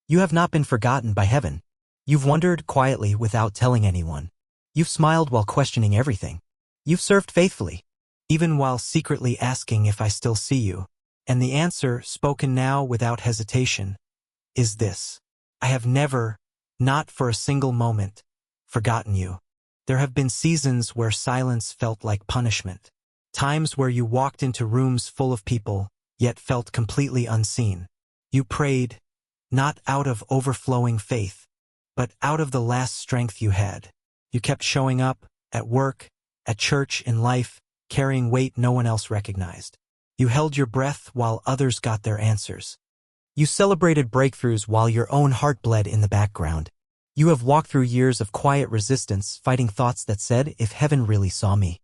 You have not been forgotten by heaven. You've wondered quietly without telling anyone. You've smiled while questioning everything. You've served faithfully, even while secretly asking if I still see you. And the answer, spoken now without hesitation, is this. I have never, not for a single moment, forgotten you. There have been seasons where silence felt like punishment. Times where you walked into rooms full of people, yet felt completely unseen. You prayed, not out of overflowing faith, but out of the last strength you had. You kept showing up, at work, at church, in life, carrying weight no one else recognized. You held your breath while others got their answers. You celebrated breakthroughs while your own heart bled in the background. You have walked through years of quiet resistance, fighting thoughts that said, if heaven really saw me,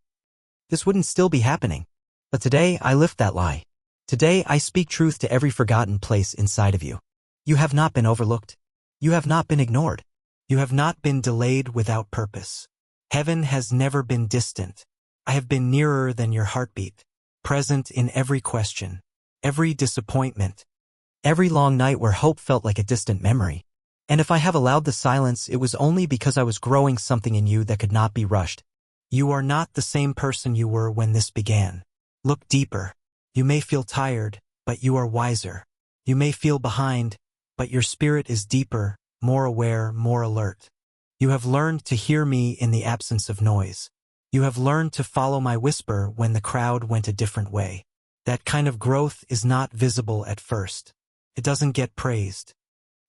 this wouldn't still be happening. But today, I lift that lie. Today, I speak truth to every forgotten place inside of you. You have not been overlooked. You have not been ignored. You have not been delayed without purpose. Heaven has never been distant. I have been nearer than your heartbeat, present in every question, every disappointment, every long night where hope felt like a distant memory. And if I have allowed the silence, it was only because I was growing something in you that could not be rushed. You are not the same person you were when this began. Look deeper. You may feel tired, but you are wiser. You may feel behind, but your spirit is deeper, more aware, more alert. You have learned to hear me in the absence of noise. You have learned to follow my whisper when the crowd went a different way. That kind of growth is not visible at first. It doesn't get praised.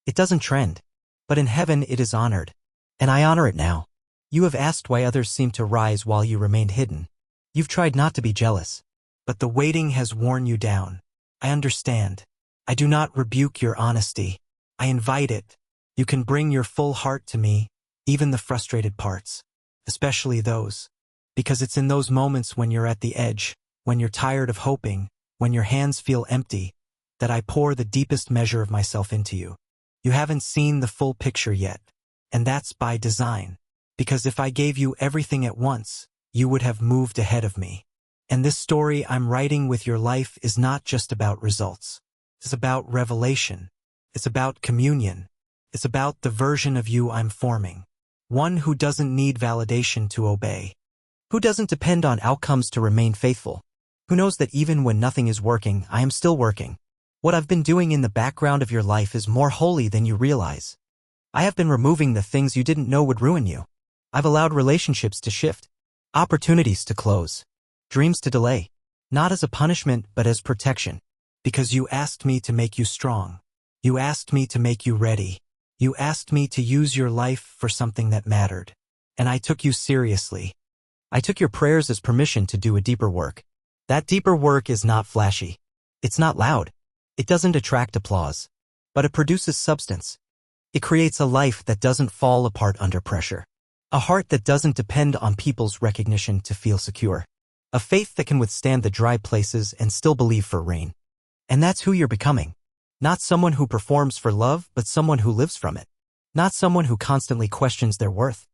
It doesn't trend. But in heaven it is honored. And I honor it now. You have asked why others seem to rise while you remained hidden. You've tried not to be jealous. But the waiting has worn you down. I understand. I do not rebuke your honesty. I invite it. You can bring your full heart to me, even the frustrated parts. Especially those. Because it's in those moments when you're at the edge, when you're tired of hoping, when your hands feel empty, that I pour the deepest measure of myself into you. You haven't seen the full picture yet, and that's by design. Because if I gave you everything at once, you would have moved ahead of me. And this story I'm writing with your life is not just about results. It's about revelation. It's about communion. It's about the version of you I'm forming. One who doesn't need validation to obey. Who doesn't depend on outcomes to remain faithful. Who knows that even when nothing is working, I am still working. What I've been doing in the background of your life is more holy than you realize. I have been removing the things you didn't know would ruin you. I've allowed relationships to shift, opportunities to close, dreams to delay, not as a punishment but as protection. Because you asked me to make you strong. You asked me to make you ready. You asked me to use your life for something that mattered. And I took you seriously. I took your prayers as permission to do a deeper work. That deeper work is not flashy. It's not loud. It doesn't attract applause. But it produces substance. It creates a life that doesn't fall apart under pressure. A heart that doesn't depend on people's recognition to feel secure. A faith that can withstand the dry places and still believe for rain. And that's who you're becoming. Not someone who performs for love, but someone who lives from it. Not someone who constantly questions their worth.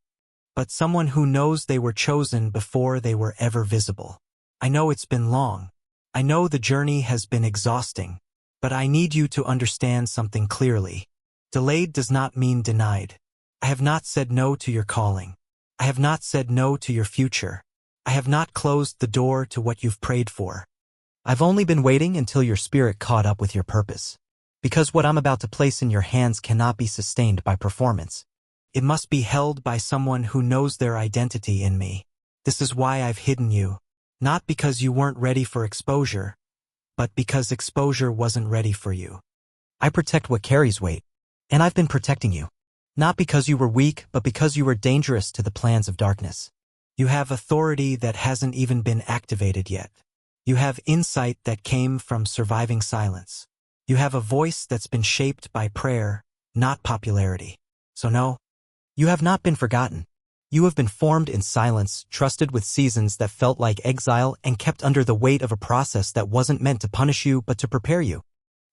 But someone who knows they were chosen before they were ever visible. I know it's been long. I know the journey has been exhausting. But I need you to understand something clearly. Delayed does not mean denied. I have not said no to your calling. I have not said no to your future. I have not closed the door to what you've prayed for. I've only been waiting until your spirit caught up with your purpose. Because what I'm about to place in your hands cannot be sustained by performance. It must be held by someone who knows their identity in me. This is why I've hidden you. Not because you weren't ready for exposure, but because exposure wasn't ready for you. I protect what carries weight, and I've been protecting you. Not because you were weak, but because you were dangerous to the plans of darkness. You have authority that hasn't even been activated yet. You have insight that came from surviving silence. You have a voice that's been shaped by prayer, not popularity. So no, you have not been forgotten. You have been formed in silence, trusted with seasons that felt like exile, and kept under the weight of a process that wasn't meant to punish you but to prepare you.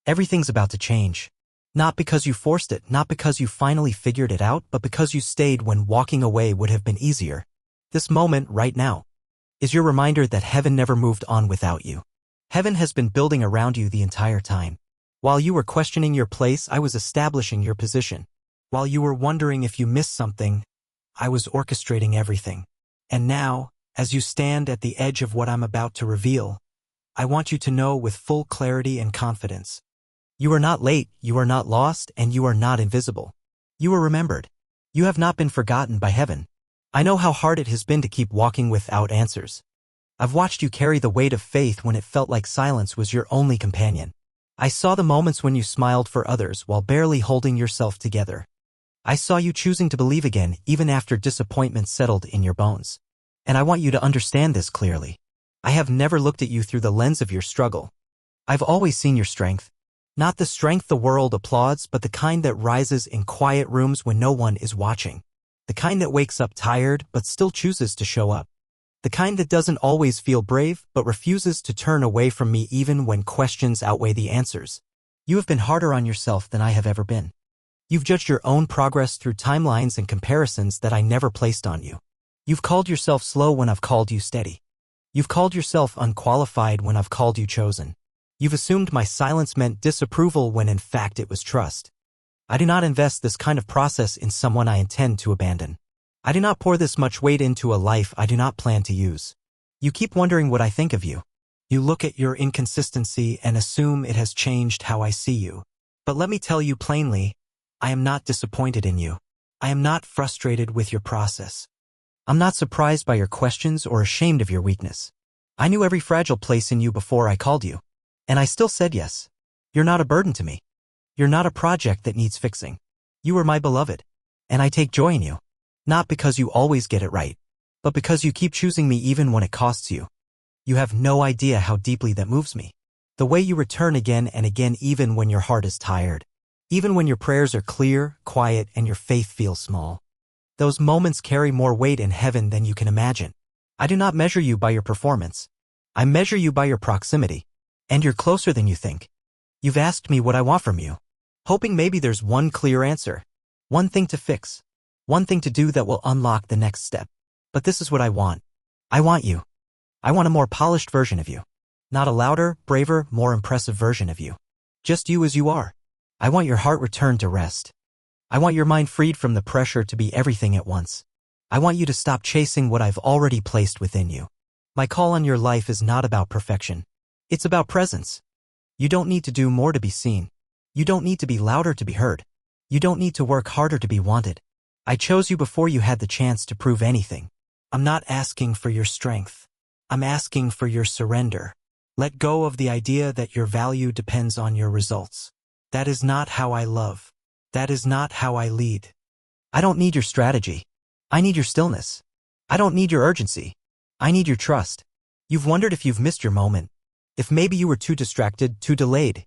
Everything's about to change. Not because you forced it, not because you finally figured it out, but because you stayed when walking away would have been easier. This moment, right now, is your reminder that heaven never moved on without you. Heaven has been building around you the entire time. While you were questioning your place, I was establishing your position. While you were wondering if you missed something, I was orchestrating everything. And now, as you stand at the edge of what I'm about to reveal, I want you to know with full clarity and confidence. You are not late, you are not lost, and you are not invisible. You are remembered. You have not been forgotten by heaven. I know how hard it has been to keep walking without answers. I've watched you carry the weight of faith when it felt like silence was your only companion. I saw the moments when you smiled for others while barely holding yourself together. I saw you choosing to believe again even after disappointment settled in your bones. And I want you to understand this clearly. I have never looked at you through the lens of your struggle. I've always seen your strength. Not the strength the world applauds, but the kind that rises in quiet rooms when no one is watching. The kind that wakes up tired but still chooses to show up. The kind that doesn't always feel brave but refuses to turn away from me even when questions outweigh the answers. You have been harder on yourself than I have ever been. You've judged your own progress through timelines and comparisons that I never placed on you. You've called yourself slow when I've called you steady. You've called yourself unqualified when I've called you chosen. You've assumed my silence meant disapproval when in fact it was trust. I do not invest this kind of process in someone I intend to abandon. I do not pour this much weight into a life I do not plan to use. You keep wondering what I think of you. You look at your inconsistency and assume it has changed how I see you. But let me tell you plainly, I am not disappointed in you. I am not frustrated with your process. I'm not surprised by your questions or ashamed of your weakness. I knew every fragile place in you before I called you. And I still said yes. You're not a burden to me. You're not a project that needs fixing. You are my beloved. And I take joy in you. Not because you always get it right, but because you keep choosing me even when it costs you. You have no idea how deeply that moves me. The way you return again and again even when your heart is tired. Even when your prayers are clear, quiet, and your faith feels small. Those moments carry more weight in heaven than you can imagine. I do not measure you by your performance. I measure you by your proximity. And you're closer than you think. You've asked me what I want from you, hoping maybe there's one clear answer. One thing to fix. One thing to do that will unlock the next step. But this is what I want. I want you. I want a more polished version of you. Not a louder, braver, more impressive version of you. Just you as you are. I want your heart returned to rest. I want your mind freed from the pressure to be everything at once. I want you to stop chasing what I've already placed within you. My call on your life is not about perfection. It's about presence. You don't need to do more to be seen. You don't need to be louder to be heard. You don't need to work harder to be wanted. I chose you before you had the chance to prove anything. I'm not asking for your strength. I'm asking for your surrender. Let go of the idea that your value depends on your results. That is not how I love. That is not how I lead. I don't need your strategy. I need your stillness. I don't need your urgency. I need your trust. You've wondered if you've missed your moment. If maybe you were too distracted, too delayed,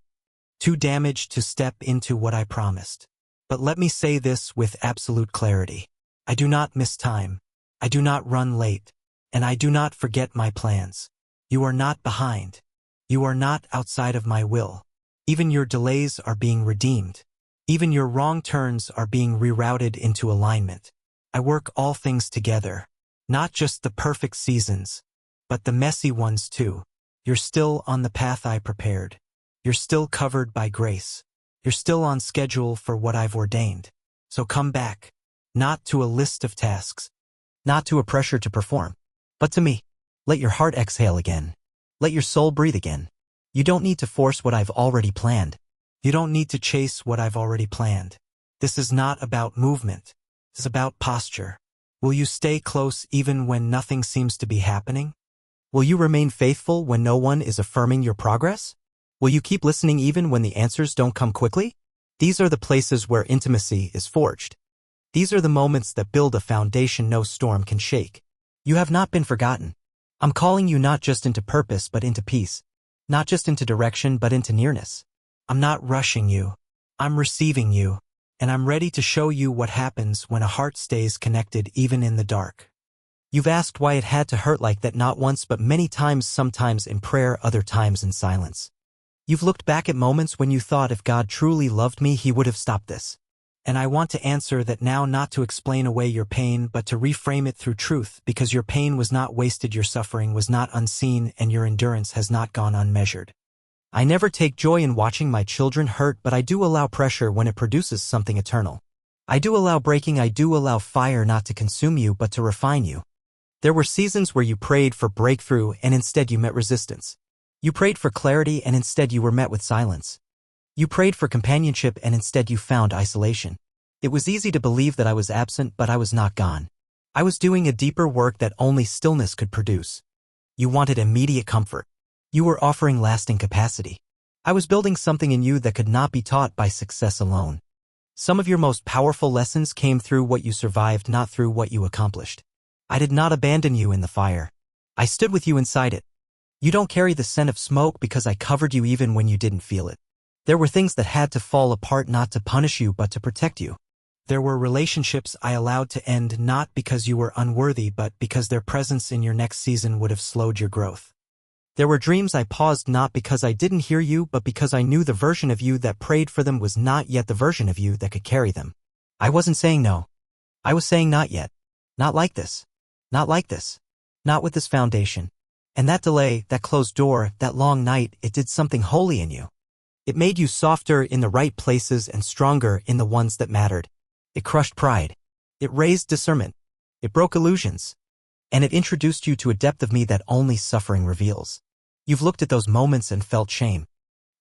too damaged to step into what I promised. But let me say this with absolute clarity. I do not miss time. I do not run late. And I do not forget my plans. You are not behind. You are not outside of my will. Even your delays are being redeemed. Even your wrong turns are being rerouted into alignment. I work all things together. Not just the perfect seasons, but the messy ones too. You're still on the path I prepared. You're still covered by grace. You're still on schedule for what I've ordained. So come back, not to a list of tasks, not to a pressure to perform, but to me. Let your heart exhale again. Let your soul breathe again. You don't need to force what I've already planned. You don't need to chase what I've already planned. This is not about movement. It's about posture. Will you stay close even when nothing seems to be happening? Will you remain faithful when no one is affirming your progress? Will you keep listening even when the answers don't come quickly? These are the places where intimacy is forged. These are the moments that build a foundation no storm can shake. You have not been forgotten. I'm calling you not just into purpose but into peace. Not just into direction but into nearness. I'm not rushing you. I'm receiving you. And I'm ready to show you what happens when a heart stays connected even in the dark. You've asked why it had to hurt like that not once but many times, sometimes in prayer, other times in silence. You've looked back at moments when you thought if God truly loved me, he would have stopped this. And I want to answer that now, not to explain away your pain, but to reframe it through truth, because your pain was not wasted, your suffering was not unseen, and your endurance has not gone unmeasured. I never take joy in watching my children hurt, but I do allow pressure when it produces something eternal. I do allow breaking, I do allow fire not to consume you but to refine you. There were seasons where you prayed for breakthrough and instead you met resistance. You prayed for clarity and instead you were met with silence. You prayed for companionship and instead you found isolation. It was easy to believe that I was absent, but I was not gone. I was doing a deeper work that only stillness could produce. You wanted immediate comfort. You were offering lasting capacity. I was building something in you that could not be taught by success alone. Some of your most powerful lessons came through what you survived, not through what you accomplished. I did not abandon you in the fire. I stood with you inside it. You don't carry the scent of smoke because I covered you even when you didn't feel it. There were things that had to fall apart not to punish you but to protect you. There were relationships I allowed to end not because you were unworthy but because their presence in your next season would have slowed your growth. There were dreams I paused not because I didn't hear you but because I knew the version of you that prayed for them was not yet the version of you that could carry them. I wasn't saying no. I was saying not yet. Not like this. Not like this. Not with this foundation. And that delay, that closed door, that long night, it did something holy in you. It made you softer in the right places and stronger in the ones that mattered. It crushed pride. It raised discernment. It broke illusions. And it introduced you to a depth of me that only suffering reveals. You've looked at those moments and felt shame.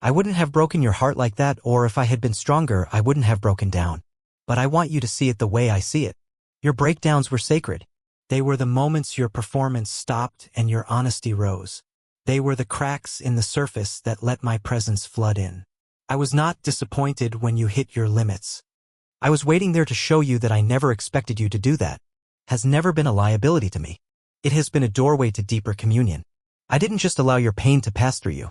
I wouldn't have broken your heart like that, or if I had been stronger, I wouldn't have broken down. But I want you to see it the way I see it. Your breakdowns were sacred. They were the moments your performance stopped and your honesty rose. They were the cracks in the surface that let my presence flood in. I was not disappointed when you hit your limits. I was waiting there to show you that I never expected you to do that. Has never been a liability to me. It has been a doorway to deeper communion. I didn't just allow your pain to pass through you.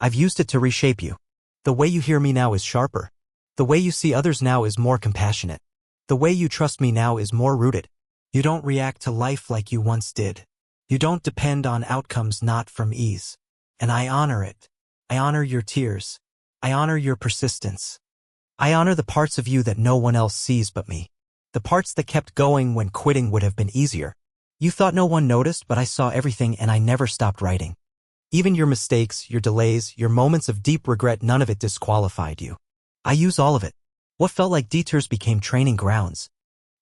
I've used it to reshape you. The way you hear me now is sharper. The way you see others now is more compassionate. The way you trust me now is more rooted. You don't react to life like you once did. You don't depend on outcomes not from ease. And I honor it. I honor your tears. I honor your persistence. I honor the parts of you that no one else sees but me. The parts that kept going when quitting would have been easier. You thought no one noticed, but I saw everything and I never stopped writing. Even your mistakes, your delays, your moments of deep regret, none of it disqualified you. I use all of it. What felt like detours became training grounds.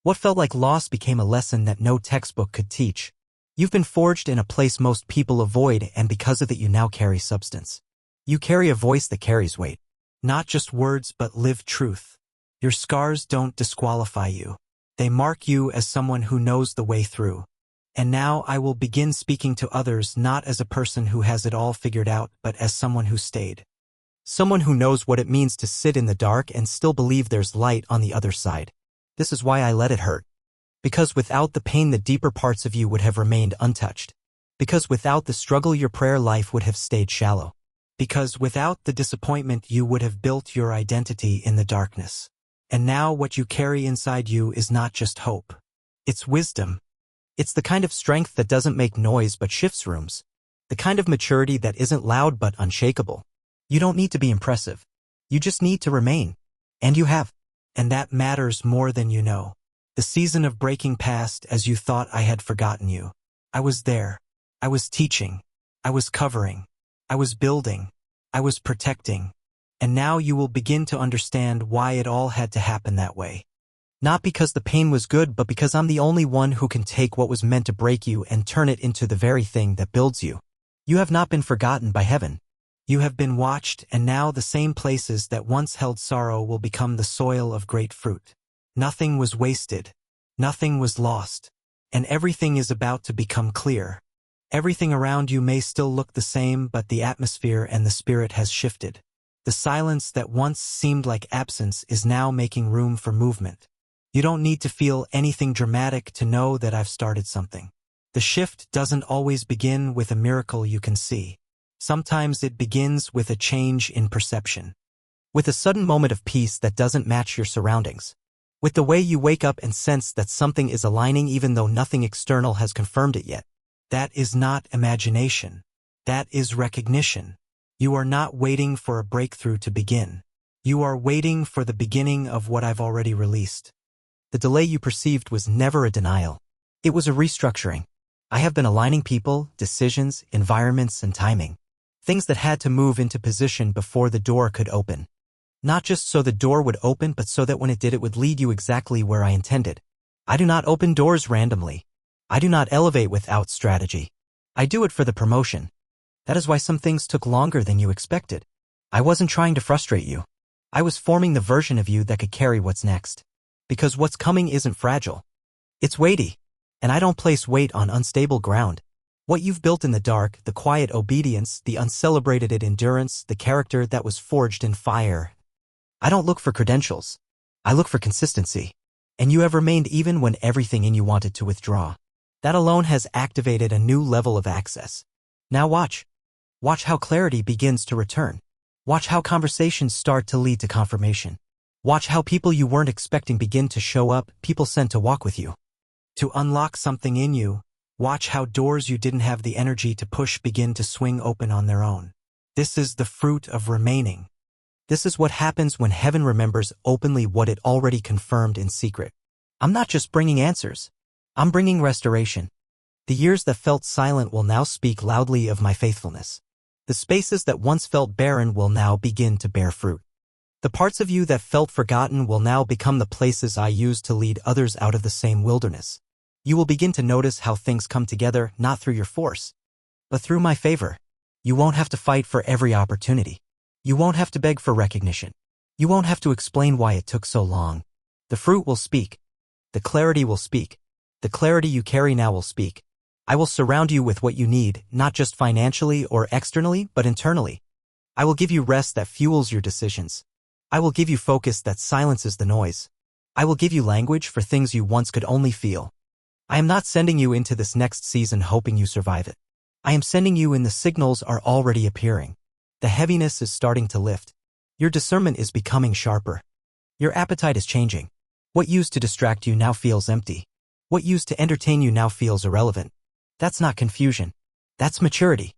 What felt like loss became a lesson that no textbook could teach. You've been forged in a place most people avoid, and because of it you now carry substance. You carry a voice that carries weight. Not just words but lived truth. Your scars don't disqualify you. They mark you as someone who knows the way through. And now I will begin speaking to others not as a person who has it all figured out, but as someone who stayed. Someone who knows what it means to sit in the dark and still believe there's light on the other side. This is why I let it hurt. Because without the pain, the deeper parts of you would have remained untouched. Because without the struggle, your prayer life would have stayed shallow. Because without the disappointment, you would have built your identity in the darkness. And now what you carry inside you is not just hope. It's wisdom. It's the kind of strength that doesn't make noise but shifts rooms. The kind of maturity that isn't loud but unshakable. You don't need to be impressive. You just need to remain. And you have. And that matters more than you know. The season of breaking passed as you thought I had forgotten you. I was there. I was teaching. I was covering. I was building. I was protecting. And now you will begin to understand why it all had to happen that way. Not because the pain was good, but because I'm the only one who can take what was meant to break you and turn it into the very thing that builds you. You have not been forgotten by heaven. You have been watched, and now the same places that once held sorrow will become the soil of great fruit. Nothing was wasted. Nothing was lost. And everything is about to become clear. Everything around you may still look the same, but the atmosphere and the spirit has shifted. The silence that once seemed like absence is now making room for movement. You don't need to feel anything dramatic to know that I've started something. The shift doesn't always begin with a miracle you can see. Sometimes it begins with a change in perception. With a sudden moment of peace that doesn't match your surroundings. With the way you wake up and sense that something is aligning even though nothing external has confirmed it yet. That is not imagination. That is recognition. You are not waiting for a breakthrough to begin. You are waiting for the beginning of what I've already released. The delay you perceived was never a denial. It was a restructuring. I have been aligning people, decisions, environments, and timing. Things that had to move into position before the door could open. Not just so the door would open, but so that when it did, it would lead you exactly where I intended. I do not open doors randomly. I do not elevate without strategy. I do it for the promotion. That is why some things took longer than you expected. I wasn't trying to frustrate you. I was forming the version of you that could carry what's next. Because what's coming isn't fragile. It's weighty. And I don't place weight on unstable ground. What you've built in the dark, the quiet obedience, the uncelebrated endurance, the character that was forged in fire. I don't look for credentials. I look for consistency. And you have remained even when everything in you wanted to withdraw. That alone has activated a new level of access. Now watch. Watch how clarity begins to return. Watch how conversations start to lead to confirmation. Watch how people you weren't expecting begin to show up, people sent to walk with you. To unlock something in you. Watch how doors you didn't have the energy to push begin to swing open on their own. This is the fruit of remaining. This is what happens when heaven remembers openly what it already confirmed in secret. I'm not just bringing answers. I'm bringing restoration. The years that felt silent will now speak loudly of my faithfulness. The spaces that once felt barren will now begin to bear fruit. The parts of you that felt forgotten will now become the places I use to lead others out of the same wilderness. You will begin to notice how things come together, not through your force, but through my favor. You won't have to fight for every opportunity. You won't have to beg for recognition. You won't have to explain why it took so long. The fruit will speak. The clarity will speak. The clarity you carry now will speak. I will surround you with what you need, not just financially or externally, but internally. I will give you rest that fuels your decisions. I will give you focus that silences the noise. I will give you language for things you once could only feel. I am not sending you into this next season hoping you survive it. I am sending you in the signals are already appearing. The heaviness is starting to lift. Your discernment is becoming sharper. Your appetite is changing. What used to distract you now feels empty. What used to entertain you now feels irrelevant. That's not confusion. That's maturity.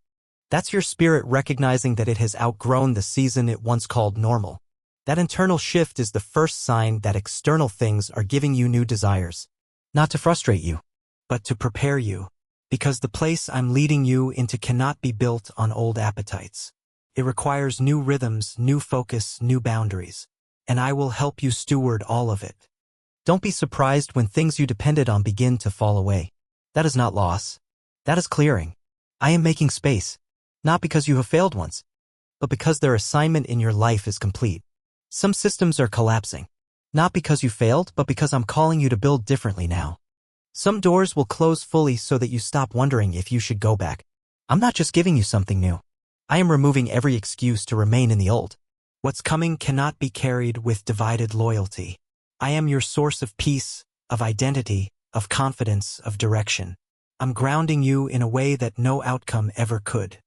That's your spirit recognizing that it has outgrown the season it once called normal. That internal shift is the first sign that external things are giving you new desires. Not to frustrate you, but to prepare you. Because the place I'm leading you into cannot be built on old appetites. It requires new rhythms, new focus, new boundaries. And I will help you steward all of it. Don't be surprised when things you depended on begin to fall away. That is not loss. That is clearing. I am making space. Not because you have failed once, but because their assignment in your life is complete. Some systems are collapsing. Not because you failed, but because I'm calling you to build differently now. Some doors will close fully so that you stop wondering if you should go back. I'm not just giving you something new. I am removing every excuse to remain in the old. What's coming cannot be carried with divided loyalty. I am your source of peace, of identity, of confidence, of direction. I'm grounding you in a way that no outcome ever could.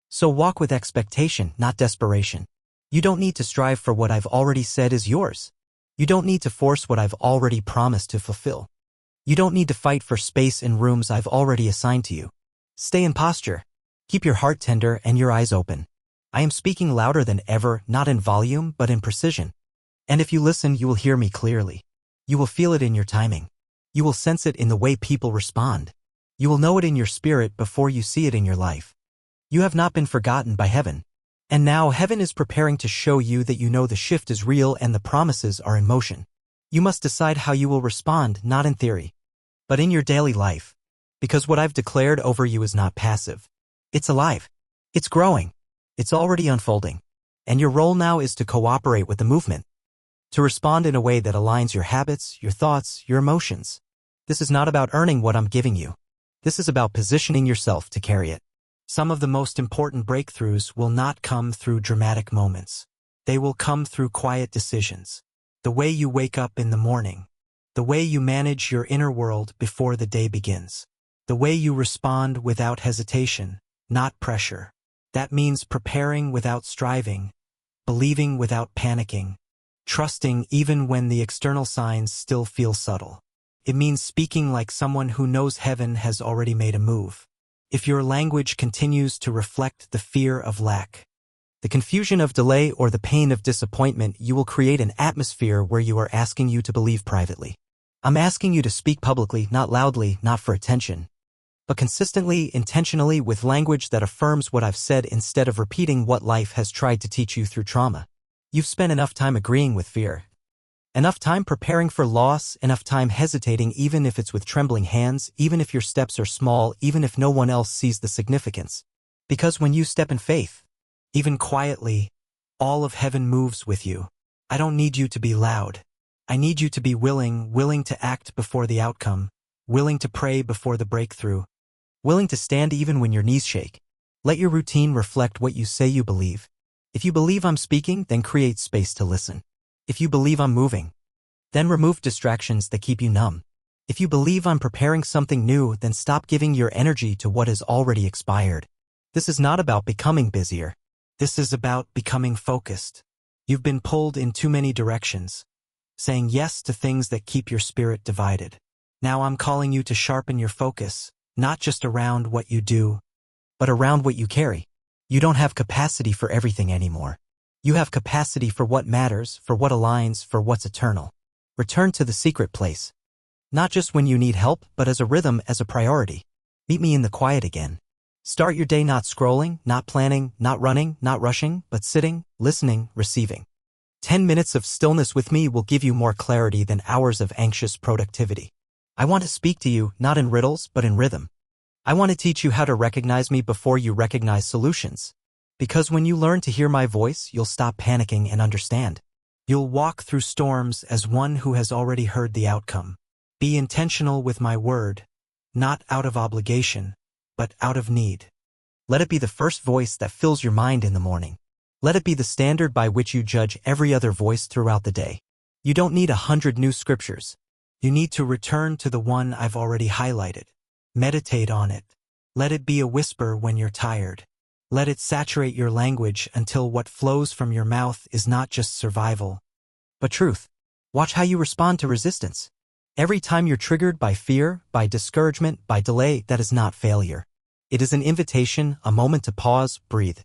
So walk with expectation, not desperation. You don't need to strive for what I've already said is yours. You don't need to force what I've already promised to fulfill. You don't need to fight for space in rooms I've already assigned to you. Stay in posture. Keep your heart tender and your eyes open. I am speaking louder than ever, not in volume, but in precision. And if you listen, you will hear me clearly. You will feel it in your timing. You will sense it in the way people respond. You will know it in your spirit before you see it in your life. You have not been forgotten by heaven. And now heaven is preparing to show you that you know the shift is real and the promises are in motion. You must decide how you will respond, not in theory, but in your daily life. Because what I've declared over you is not passive. It's alive. It's growing. It's already unfolding. And your role now is to cooperate with the movement. To respond in a way that aligns your habits, your thoughts, your emotions. This is not about earning what I'm giving you. This is about positioning yourself to carry it. Some of the most important breakthroughs will not come through dramatic moments. They will come through quiet decisions. The way you wake up in the morning. The way you manage your inner world before the day begins. The way you respond without hesitation, not pressure. That means preparing without striving, believing without panicking, trusting even when the external signs still feel subtle. It means speaking like someone who knows heaven has already made a move. If your language continues to reflect the fear of lack, the confusion of delay, or the pain of disappointment, you will create an atmosphere where you are asking you to believe privately. I'm asking you to speak publicly, not loudly, not for attention, but consistently, intentionally, with language that affirms what I've said instead of repeating what life has tried to teach you through trauma. You've spent enough time agreeing with fear. Enough time preparing for loss, enough time hesitating even if it's with trembling hands, even if your steps are small, even if no one else sees the significance. Because when you step in faith, even quietly, all of heaven moves with you. I don't need you to be loud. I need you to be willing to act before the outcome, willing to pray before the breakthrough, willing to stand even when your knees shake. Let your routine reflect what you say you believe. If you believe I'm speaking, then create space to listen. If you believe I'm moving, then remove distractions that keep you numb. If you believe I'm preparing something new, then stop giving your energy to what has already expired. This is not about becoming busier. This is about becoming focused. You've been pulled in too many directions, saying yes to things that keep your spirit divided. Now I'm calling you to sharpen your focus, not just around what you do, but around what you carry. You don't have capacity for everything anymore. You have capacity for what matters, for what aligns, for what's eternal. Return to the secret place. Not just when you need help, but as a rhythm, as a priority. Meet me in the quiet again. Start your day not scrolling, not planning, not running, not rushing, but sitting, listening, receiving. 10 minutes of stillness with me will give you more clarity than hours of anxious productivity. I want to speak to you, not in riddles, but in rhythm. I want to teach you how to recognize me before you recognize solutions. Because when you learn to hear my voice, you'll stop panicking and understand. You'll walk through storms as one who has already heard the outcome. Be intentional with my word, not out of obligation, but out of need. Let it be the first voice that fills your mind in the morning. Let it be the standard by which you judge every other voice throughout the day. You don't need 100 new scriptures. You need to return to the one I've already highlighted. Meditate on it. Let it be a whisper when you're tired. Let it saturate your language until what flows from your mouth is not just survival, but truth. Watch how you respond to resistance. Every time you're triggered by fear, by discouragement, by delay, that is not failure. It is an invitation, a moment to pause, breathe,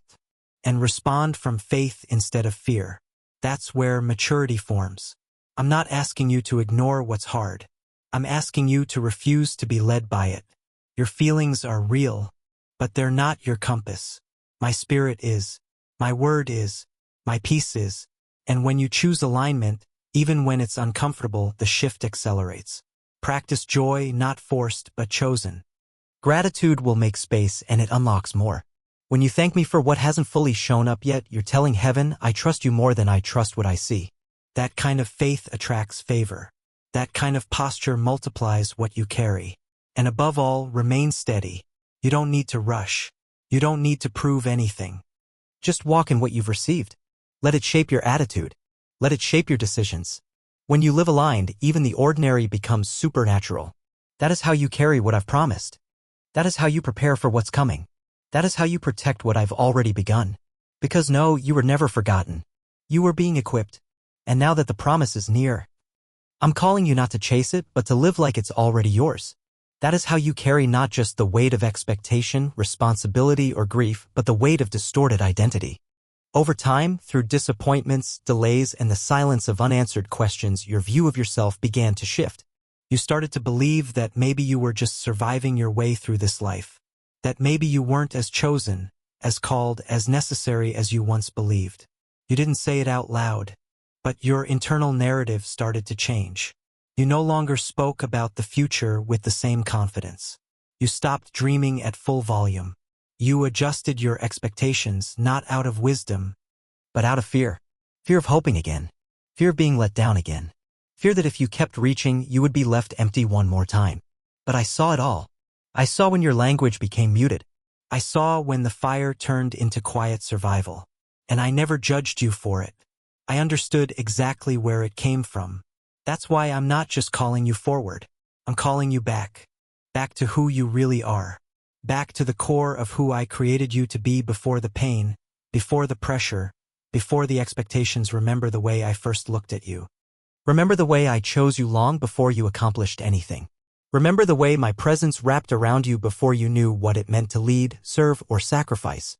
and respond from faith instead of fear. That's where maturity forms. I'm not asking you to ignore what's hard. I'm asking you to refuse to be led by it. Your feelings are real, but they're not your compass. My spirit is, my word is, my peace is, and when you choose alignment, even when it's uncomfortable, the shift accelerates. Practice joy, not forced, but chosen. Gratitude will make space and it unlocks more. When you thank me for what hasn't fully shown up yet, you're telling heaven, I trust you more than I trust what I see. That kind of faith attracts favor. That kind of posture multiplies what you carry. And above all, remain steady. You don't need to rush. You don't need to prove anything. Just walk in what you've received. Let it shape your attitude. Let it shape your decisions. When you live aligned, even the ordinary becomes supernatural. That is how you carry what I've promised. That is how you prepare for what's coming. That is how you protect what I've already begun. Because no, you were never forgotten. You were being equipped. And now that the promise is near, I'm calling you not to chase it, but to live like it's already yours. That is how you carry not just the weight of expectation, responsibility, or grief, but the weight of distorted identity. Over time, through disappointments, delays, and the silence of unanswered questions, your view of yourself began to shift. You started to believe that maybe you were just surviving your way through this life. That maybe you weren't as chosen, as called, as necessary as you once believed. You didn't say it out loud, but your internal narrative started to change. You no longer spoke about the future with the same confidence. You stopped dreaming at full volume. You adjusted your expectations not out of wisdom, but out of fear. Fear of hoping again. Fear of being let down again. Fear that if you kept reaching, you would be left empty one more time. But I saw it all. I saw when your language became muted. I saw when the fire turned into quiet survival. And I never judged you for it. I understood exactly where it came from. That's why I'm not just calling you forward. I'm calling you back. Back to who you really are. Back to the core of who I created you to be before the pain, before the pressure, before the expectations. Remember the way I first looked at you. Remember the way I chose you long before you accomplished anything. Remember the way my presence wrapped around you before you knew what it meant to lead, serve, or sacrifice.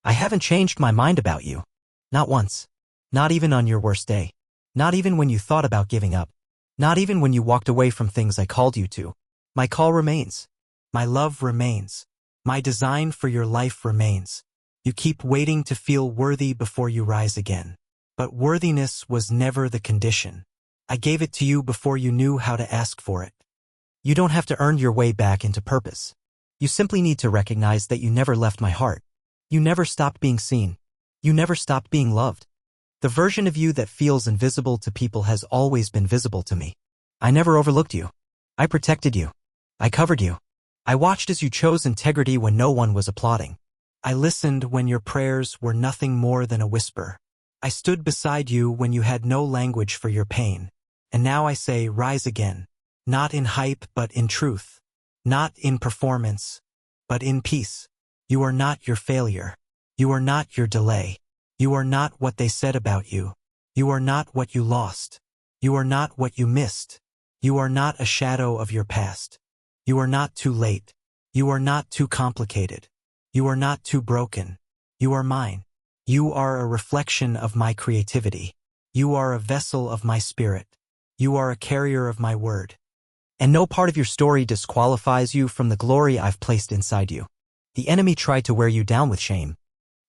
I haven't changed my mind about you. Not once. Not even on your worst day. Not even when you thought about giving up. Not even when you walked away from things I called you to. My call remains. My love remains. My design for your life remains. You keep waiting to feel worthy before you rise again. But worthiness was never the condition. I gave it to you before you knew how to ask for it. You don't have to earn your way back into purpose. You simply need to recognize that you never left my heart. You never stopped being seen. You never stopped being loved. The version of you that feels invisible to people has always been visible to me. I never overlooked you. I protected you. I covered you. I watched as you chose integrity when no one was applauding. I listened when your prayers were nothing more than a whisper. I stood beside you when you had no language for your pain. And now I say, rise again. Not in hype, but in truth. Not in performance, but in peace. You are not your failure. You are not your delay. You are not what they said about you. You are not what you lost. You are not what you missed. You are not a shadow of your past. You are not too late. You are not too complicated. You are not too broken. You are mine. You are a reflection of my creativity. You are a vessel of my spirit. You are a carrier of my word. And no part of your story disqualifies you from the glory I've placed inside you. The enemy tried to wear you down with shame.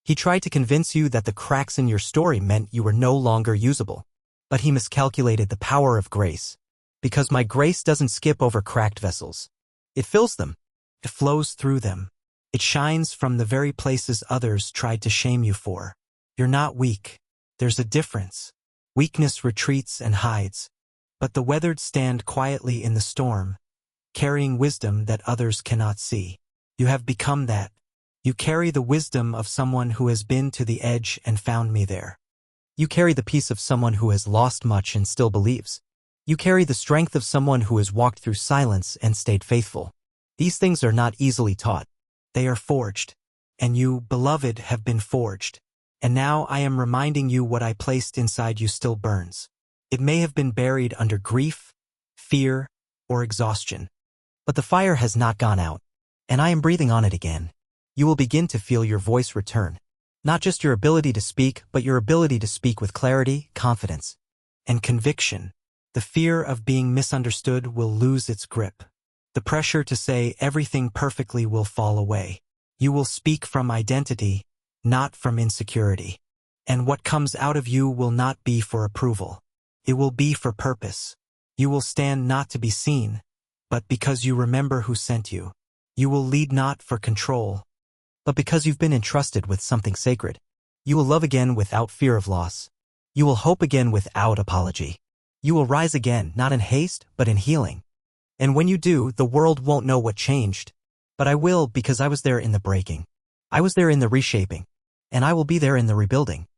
He tried to convince you that the cracks in your story meant you were no longer usable. But he miscalculated the power of grace. Because my grace doesn't skip over cracked vessels. It fills them. It flows through them. It shines from the very places others tried to shame you for. You're not weak. There's a difference. Weakness retreats and hides. But the weathered stand quietly in the storm, carrying wisdom that others cannot see. You have become that. You carry the wisdom of someone who has been to the edge and found me there. You carry the peace of someone who has lost much and still believes. You carry the strength of someone who has walked through silence and stayed faithful. These things are not easily taught. They are forged. And you, beloved, have been forged. And now I am reminding you what I placed inside you still burns. It may have been buried under grief, fear, or exhaustion. But the fire has not gone out, and I am breathing on it again. You will begin to feel your voice return. Not just your ability to speak, but your ability to speak with clarity, confidence, and conviction. The fear of being misunderstood will lose its grip. The pressure to say everything perfectly will fall away. You will speak from identity, not from insecurity. And what comes out of you will not be for approval. It will be for purpose. You will stand not to be seen, but because you remember who sent you. You will lead not for control, but because you've been entrusted with something sacred. You will love again without fear of loss. You will hope again without apology. You will rise again, not in haste, but in healing. And when you do, the world won't know what changed. But I will, because I was there in the breaking. I was there in the reshaping. And I will be there in the rebuilding.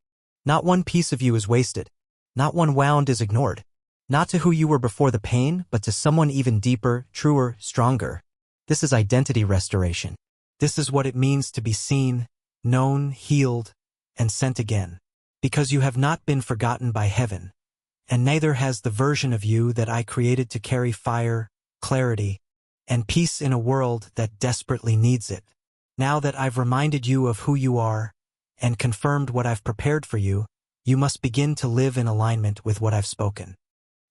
Not one piece of you is wasted. Not one wound is ignored. Not to who you were before the pain, but to someone even deeper, truer, stronger. This is identity restoration. This is what it means to be seen, known, healed, and sent again. Because you have not been forgotten by heaven, and neither has the version of you that I created to carry fire, clarity, and peace in a world that desperately needs it. Now that I've reminded you of who you are, and confirmed what I've prepared for you, you must begin to live in alignment with what I've spoken.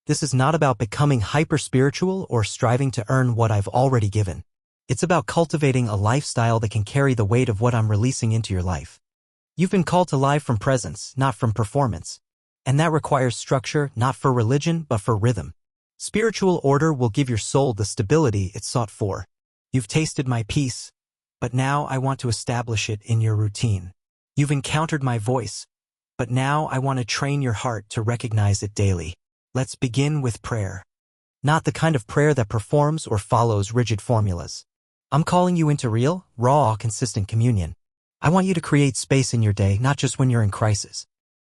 This is not about becoming hyper-spiritual or striving to earn what I've already given. It's about cultivating a lifestyle that can carry the weight of what I'm releasing into your life. You've been called to live from presence, not from performance. And that requires structure, not for religion, but for rhythm. Spiritual order will give your soul the stability it sought for. You've tasted my peace, but now I want to establish it in your routine. You've encountered my voice, but now I want to train your heart to recognize it daily. Let's begin with prayer. Not the kind of prayer that performs or follows rigid formulas. I'm calling you into real, raw, consistent communion. I want you to create space in your day, not just when you're in crisis,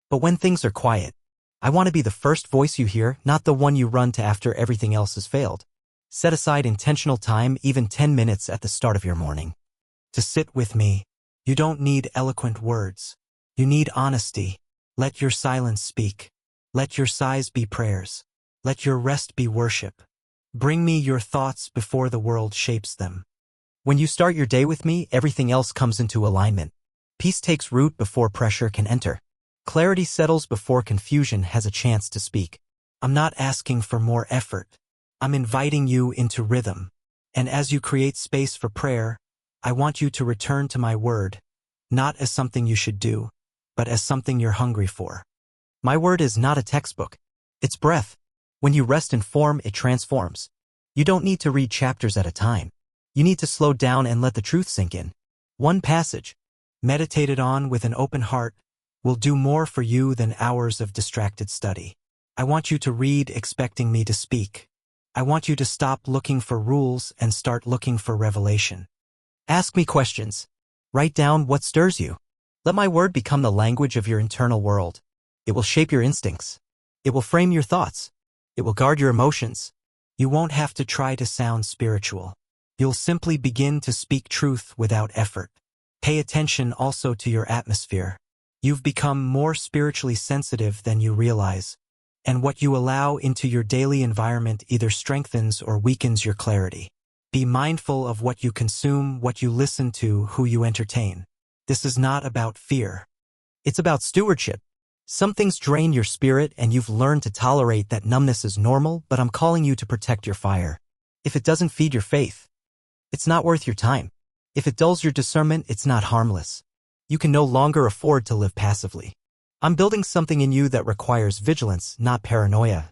but when things are quiet. I want to be the first voice you hear, not the one you run to after everything else has failed. Set aside intentional time, even 10 minutes at the start of your morning. To sit with me. You don't need eloquent words. You need honesty. Let your silence speak. Let your sighs be prayers. Let your rest be worship. Bring me your thoughts before the world shapes them. When you start your day with me, everything else comes into alignment. Peace takes root before pressure can enter. Clarity settles before confusion has a chance to speak. I'm not asking for more effort. I'm inviting you into rhythm. And as you create space for prayer, I want you to return to my word, not as something you should do, but as something you're hungry for. My word is not a textbook. It's breath. When you rest in form, it transforms. You don't need to read chapters at a time. You need to slow down and let the truth sink in. One passage, meditated on with an open heart, will do more for you than hours of distracted study. I want you to read expecting me to speak. I want you to stop looking for rules and start looking for revelation. Ask me questions. Write down what stirs you. Let my word become the language of your internal world. It will shape your instincts. It will frame your thoughts. It will guard your emotions. You won't have to try to sound spiritual. You'll simply begin to speak truth without effort. Pay attention also to your atmosphere. You've become more spiritually sensitive than you realize, and what you allow into your daily environment either strengthens or weakens your clarity. Be mindful of what you consume, what you listen to, who you entertain. This is not about fear. It's about stewardship. Some things drain your spirit and you've learned to tolerate that numbness is normal, but I'm calling you to protect your fire. If it doesn't feed your faith, it's not worth your time. If it dulls your discernment, it's not harmless. You can no longer afford to live passively. I'm building something in you that requires vigilance, not paranoia.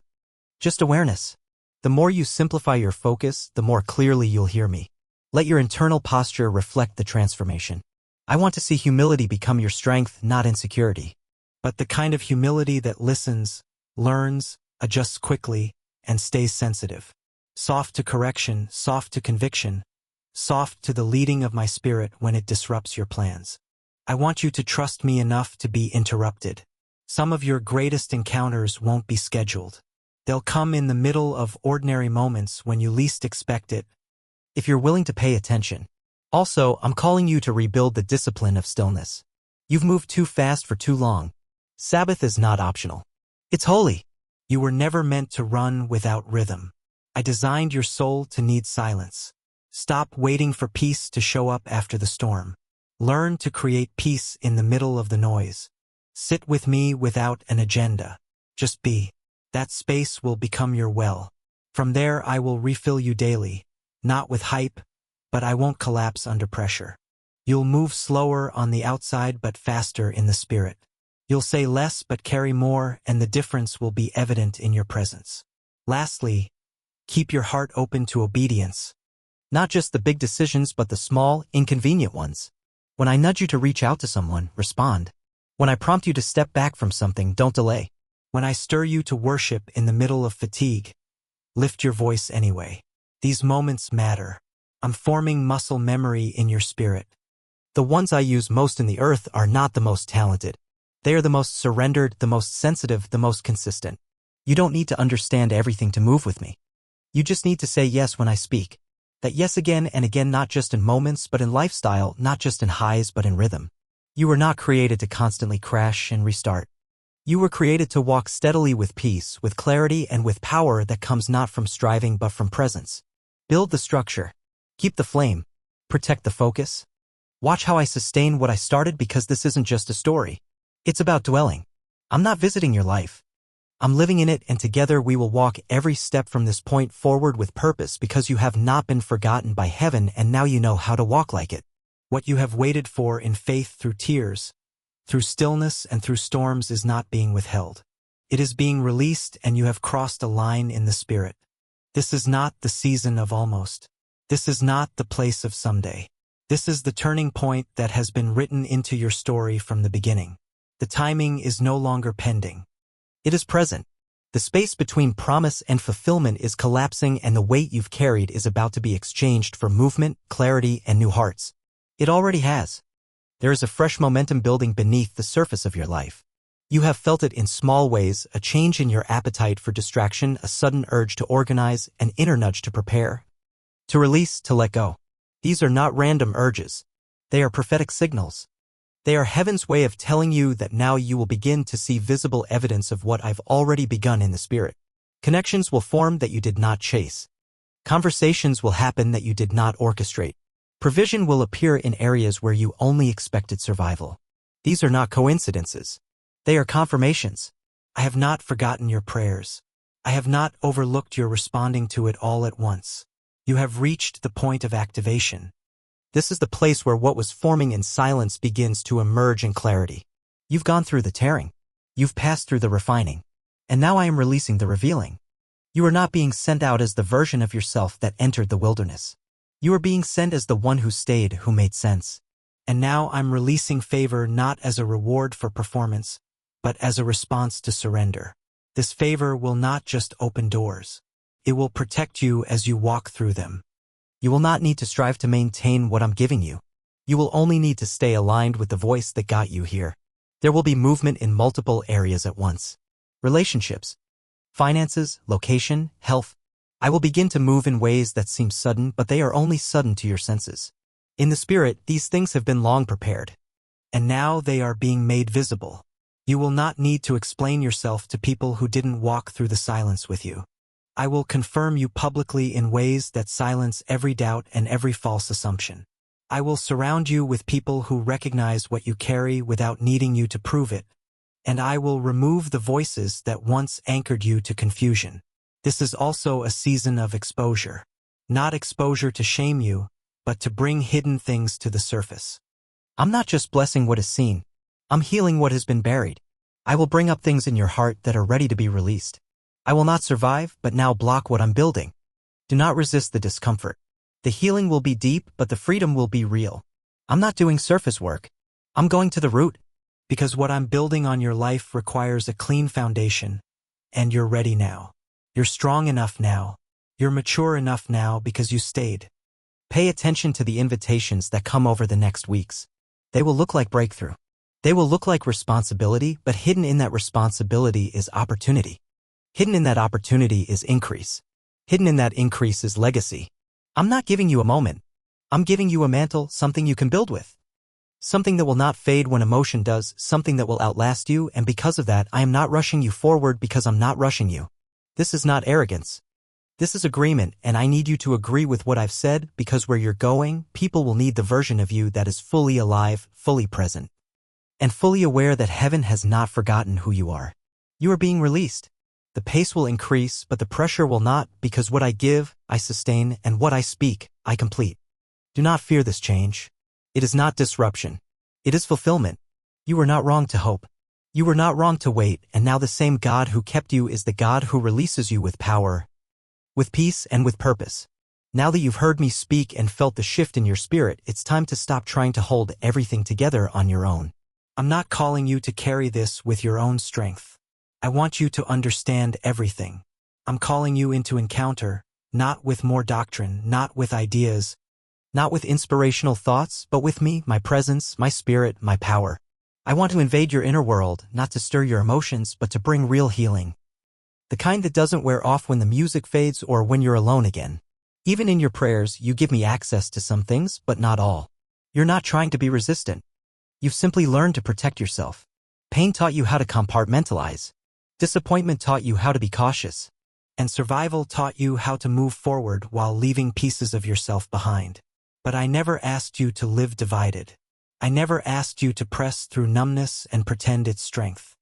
Just awareness. The more you simplify your focus, the more clearly you'll hear me. Let your internal posture reflect the transformation. I want to see humility become your strength, not insecurity. But the kind of humility that listens, learns, adjusts quickly, and stays sensitive. Soft to correction, soft to conviction, soft to the leading of my spirit when it disrupts your plans. I want you to trust me enough to be interrupted. Some of your greatest encounters won't be scheduled. They'll come in the middle of ordinary moments when you least expect it, if you're willing to pay attention. Also, I'm calling you to rebuild the discipline of stillness. You've moved too fast for too long. Sabbath is not optional. It's holy. You were never meant to run without rhythm. I designed your soul to need silence. Stop waiting for peace to show up after the storm. Learn to create peace in the middle of the noise. Sit with me without an agenda. Just be. That space will become your well. From there I will refill you daily, not with hype, but I won't collapse under pressure. You'll move slower on the outside but faster in the spirit. You'll say less but carry more, and the difference will be evident in your presence. Lastly, keep your heart open to obedience. Not just the big decisions but the small, inconvenient ones. When I nudge you to reach out to someone, respond. When I prompt you to step back from something, don't delay. When I stir you to worship in the middle of fatigue, lift your voice anyway. These moments matter. I'm forming muscle memory in your spirit. The ones I use most in the earth are not the most talented. They are the most surrendered, the most sensitive, the most consistent. You don't need to understand everything to move with me. You just need to say yes when I speak. That yes again and again, not just in moments but in lifestyle, not just in highs but in rhythm. You were not created to constantly crash and restart. You were created to walk steadily with peace, with clarity, and with power that comes not from striving but from presence. Build the structure. Keep the flame. Protect the focus. Watch how I sustain what I started, because this isn't just a story. It's about dwelling. I'm not visiting your life. I'm living in it, and together we will walk every step from this point forward with purpose, because you have not been forgotten by heaven and now you know how to walk like it. What you have waited for in faith through tears, through stillness and through storms is not being withheld. It is being released, and you have crossed a line in the spirit. This is not the season of almost. This is not the place of someday. This is the turning point that has been written into your story from the beginning. The timing is no longer pending. It is present. The space between promise and fulfillment is collapsing, and the weight you've carried is about to be exchanged for movement, clarity, and new hearts. It already has. There is a fresh momentum building beneath the surface of your life. You have felt it in small ways: a change in your appetite for distraction, a sudden urge to organize, an inner nudge to prepare, to release, to let go. These are not random urges. They are prophetic signals. They are heaven's way of telling you that now you will begin to see visible evidence of what I've already begun in the spirit. Connections will form that you did not chase. Conversations will happen that you did not orchestrate. Provision will appear in areas where you only expected survival. These are not coincidences. They are confirmations. I have not forgotten your prayers. I have not overlooked your responding to it all at once. You have reached the point of activation. This is the place where what was forming in silence begins to emerge in clarity. You've gone through the tearing. You've passed through the refining. And now I am releasing the revealing. You are not being sent out as the version of yourself that entered the wilderness. You are being sent as the one who stayed, who made sense. And now I'm releasing favor not as a reward for performance, but as a response to surrender. This favor will not just open doors. It will protect you as you walk through them. You will not need to strive to maintain what I'm giving you. You will only need to stay aligned with the voice that got you here. There will be movement in multiple areas at once. Relationships, finances, location, health. I will begin to move in ways that seem sudden, but they are only sudden to your senses. In the spirit, these things have been long prepared. And now they are being made visible. You will not need to explain yourself to people who didn't walk through the silence with you. I will confirm you publicly in ways that silence every doubt and every false assumption. I will surround you with people who recognize what you carry without needing you to prove it. And I will remove the voices that once anchored you to confusion. This is also a season of exposure. Not exposure to shame you, but to bring hidden things to the surface. I'm not just blessing what is seen. I'm healing what has been buried. I will bring up things in your heart that are ready to be released. I will not survive, but now block what I'm building. Do not resist the discomfort. The healing will be deep, but the freedom will be real. I'm not doing surface work. I'm going to the root. Because what I'm building on your life requires a clean foundation. And you're ready now. You're strong enough now. You're mature enough now because you stayed. Pay attention to the invitations that come over the next weeks. They will look like breakthrough. They will look like responsibility, but hidden in that responsibility is opportunity. Hidden in that opportunity is increase. Hidden in that increase is legacy. I'm not giving you a moment. I'm giving you a mantle, something you can build with. Something that will not fade when emotion does, something that will outlast you, and because of that, I am not rushing you forward because I'm not rushing you. This is not arrogance. This is agreement, and I need you to agree with what I've said because where you're going, people will need the version of you that is fully alive, fully present, and fully aware that heaven has not forgotten who you are. You are being released. The pace will increase, but the pressure will not, because what I give, I sustain, and what I speak, I complete. Do not fear this change. It is not disruption. It is fulfillment. You were not wrong to hope. You were not wrong to wait, and now the same God who kept you is the God who releases you with power, with peace, and with purpose. Now that you've heard me speak and felt the shift in your spirit, it's time to stop trying to hold everything together on your own. I'm not calling you to carry this with your own strength. I want you to understand everything. I'm calling you into encounter, not with more doctrine, not with ideas, not with inspirational thoughts, but with me, my presence, my spirit, my power. I want to invade your inner world, not to stir your emotions, but to bring real healing. The kind that doesn't wear off when the music fades or when you're alone again. Even in your prayers, you give me access to some things, but not all. You're not trying to be resistant. You've simply learned to protect yourself. Pain taught you how to compartmentalize. Disappointment taught you how to be cautious. And survival taught you how to move forward while leaving pieces of yourself behind. But I never asked you to live divided. I never asked you to press through numbness and pretend it's strength.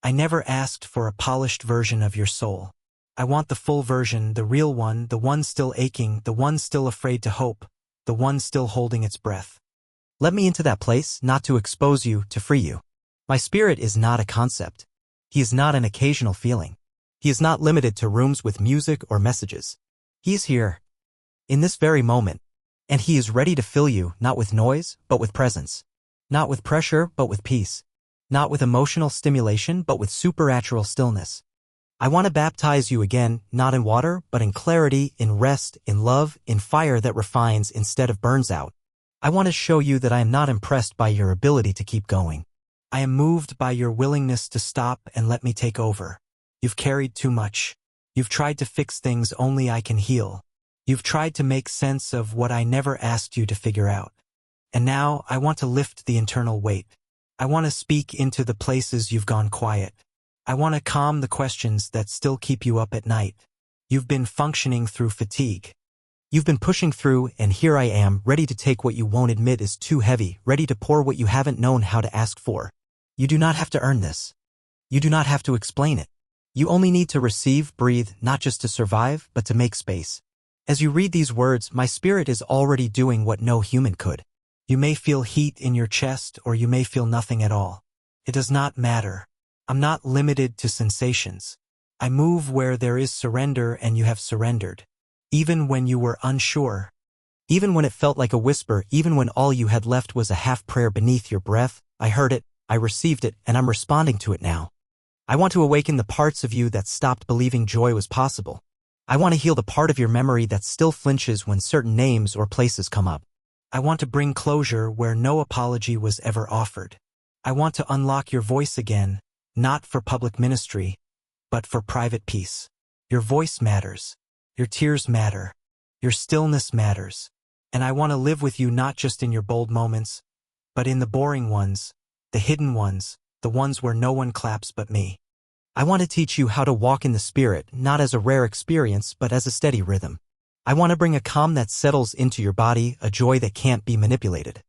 I never asked for a polished version of your soul. I want the full version, the real one, the one still aching, the one still afraid to hope, the one still holding its breath. Let me into that place, not to expose you, to free you. My spirit is not a concept. He is not an occasional feeling. He is not limited to rooms with music or messages. He is here, in this very moment, and he is ready to fill you, not with noise, but with presence. Not with pressure, but with peace. Not with emotional stimulation, but with supernatural stillness. I want to baptize you again, not in water, but in clarity, in rest, in love, in fire that refines instead of burns out. I want to show you that I am not impressed by your ability to keep going. I am moved by your willingness to stop and let me take over. You've carried too much. You've tried to fix things only I can heal. You've tried to make sense of what I never asked you to figure out. And now I want to lift the internal weight. I want to speak into the places you've gone quiet. I want to calm the questions that still keep you up at night. You've been functioning through fatigue. You've been pushing through, and here I am, ready to take what you won't admit is too heavy, ready to pour what you haven't known how to ask for. You do not have to earn this. You do not have to explain it. You only need to receive, breathe, not just to survive, but to make space. As you read these words, my spirit is already doing what no human could. You may feel heat in your chest, or you may feel nothing at all. It does not matter. I'm not limited to sensations. I move where there is surrender, and you have surrendered. Even when you were unsure, even when it felt like a whisper, even when all you had left was a half prayer beneath your breath, I heard it, I received it, and I'm responding to it now. I want to awaken the parts of you that stopped believing joy was possible. I want to heal the part of your memory that still flinches when certain names or places come up. I want to bring closure where no apology was ever offered. I want to unlock your voice again, not for public ministry, but for private peace. Your voice matters. Your tears matter. Your stillness matters. And I want to live with you not just in your bold moments, but in the boring ones, the hidden ones, the ones where no one claps but me. I want to teach you how to walk in the Spirit, not as a rare experience, but as a steady rhythm. I want to bring a calm that settles into your body, a joy that can't be manipulated.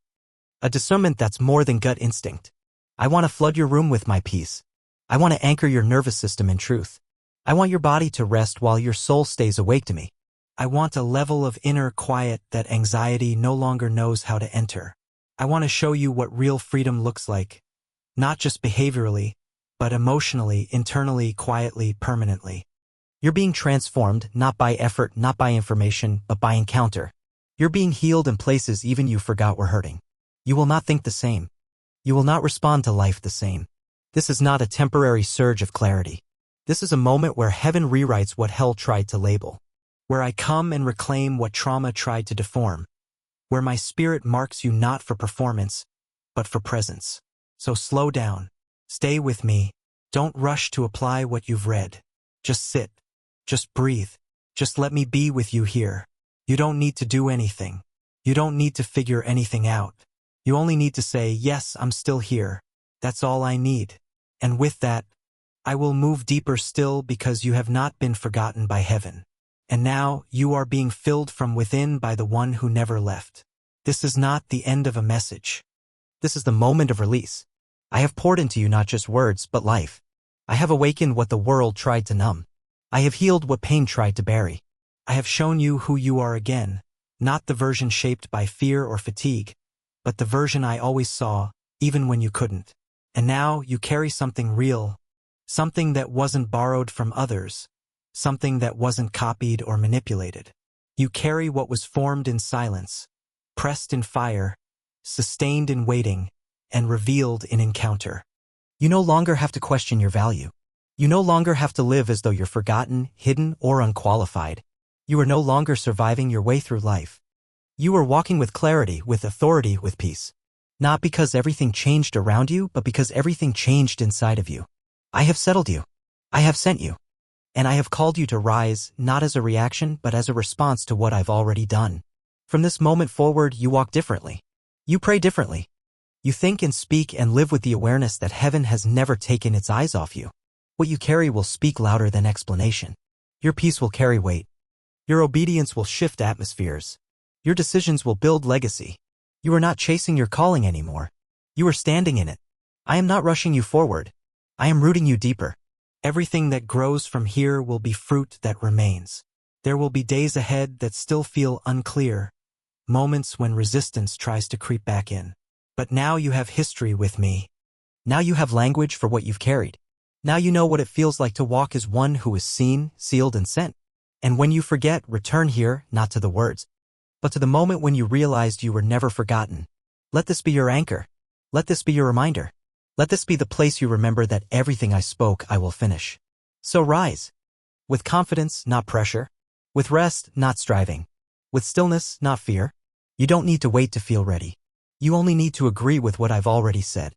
A discernment that's more than gut instinct. I want to flood your room with my peace. I want to anchor your nervous system in truth. I want your body to rest while your soul stays awake to me. I want a level of inner quiet that anxiety no longer knows how to enter. I want to show you what real freedom looks like, not just behaviorally, but emotionally, internally, quietly, permanently. You're being transformed, not by effort, not by information, but by encounter. You're being healed in places even you forgot were hurting. You will not think the same. You will not respond to life the same. This is not a temporary surge of clarity. This is a moment where heaven rewrites what hell tried to label. Where I come and reclaim what trauma tried to deform. Where my spirit marks you not for performance, but for presence. So slow down. Stay with me. Don't rush to apply what you've read. Just sit. Just breathe. Just let me be with you here. You don't need to do anything. You don't need to figure anything out. You only need to say, yes, I'm still here. That's all I need. And with that, I will move deeper still because you have not been forgotten by heaven. And now you are being filled from within by the one who never left. This is not the end of a message. This is the moment of release. I have poured into you not just words, but life. I have awakened what the world tried to numb. I have healed what pain tried to bury. I have shown you who you are again, not the version shaped by fear or fatigue, but the version I always saw, even when you couldn't. And now you carry something real, something that wasn't borrowed from others, something that wasn't copied or manipulated. You carry what was formed in silence, pressed in fire, sustained in waiting, and revealed in encounter. You no longer have to question your value. You no longer have to live as though you're forgotten, hidden, or unqualified. You are no longer surviving your way through life. You are walking with clarity, with authority, with peace. Not because everything changed around you, but because everything changed inside of you. I have settled you. I have sent you. And I have called you to rise, not as a reaction, but as a response to what I've already done. From this moment forward, you walk differently. You pray differently. You think and speak and live with the awareness that heaven has never taken its eyes off you. What you carry will speak louder than explanation. Your peace will carry weight. Your obedience will shift atmospheres. Your decisions will build legacy. You are not chasing your calling anymore. You are standing in it. I am not rushing you forward. I am rooting you deeper. Everything that grows from here will be fruit that remains. There will be days ahead that still feel unclear, moments when resistance tries to creep back in. But now you have history with me. Now you have language for what you've carried. Now you know what it feels like to walk as one who is seen, sealed, and sent. And when you forget, return here, not to the words, but to the moment when you realized you were never forgotten. Let this be your anchor. Let this be your reminder. Let this be the place you remember that everything I spoke, I will finish. So rise. With confidence, not pressure. With rest, not striving. With stillness, not fear. You don't need to wait to feel ready. You only need to agree with what I've already said.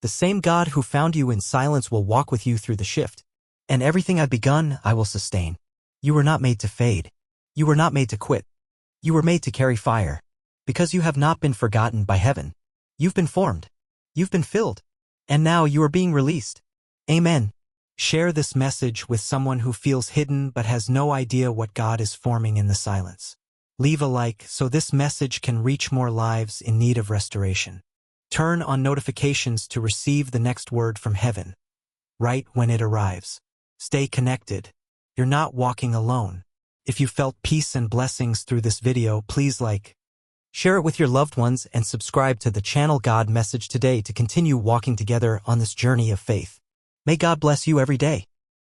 The same God who found you in silence will walk with you through the shift. And everything I've begun, I will sustain. You were not made to fade. You were not made to quit. You were made to carry fire. Because you have not been forgotten by heaven. You've been formed. You've been filled. And now you are being released. Amen. Share this message with someone who feels hidden but has no idea what God is forming in the silence. Leave a like so this message can reach more lives in need of restoration. Turn on notifications to receive the next word from heaven, right when it arrives. Stay connected. You're not walking alone. If you felt peace and blessings through this video, please like, share it with your loved ones, and subscribe to the channel God Message today to continue walking together on this journey of faith. May God bless you every day.